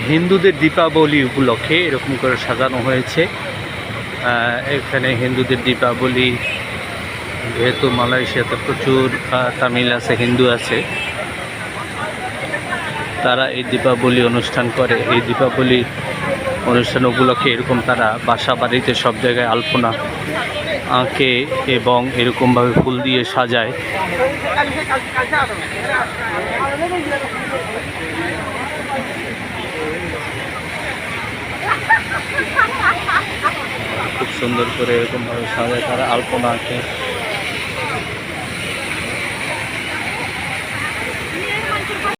হিন্দুদের দীপাবলি উপলক্ষে এরকম করে সাজানো হয়েছে। এখানে হিন্দুদের দীপাবলি, যেহেতু মালয়েশিয়াতে প্রচুর তামিল আছে, হিন্দু আছে, তারা এই দীপাবলি অনুষ্ঠান করে। এই দীপাবলি অনুষ্ঠান উপলক্ষে এরকম তারা বাসা বাড়িতে সব জায়গায় আলপনা আঁকে এবং এরকমভাবে ফুল দিয়ে সাজায়। খুব সুন্দর করে এরকমভাবে সাজায়, তারা আলপনা আঁকে।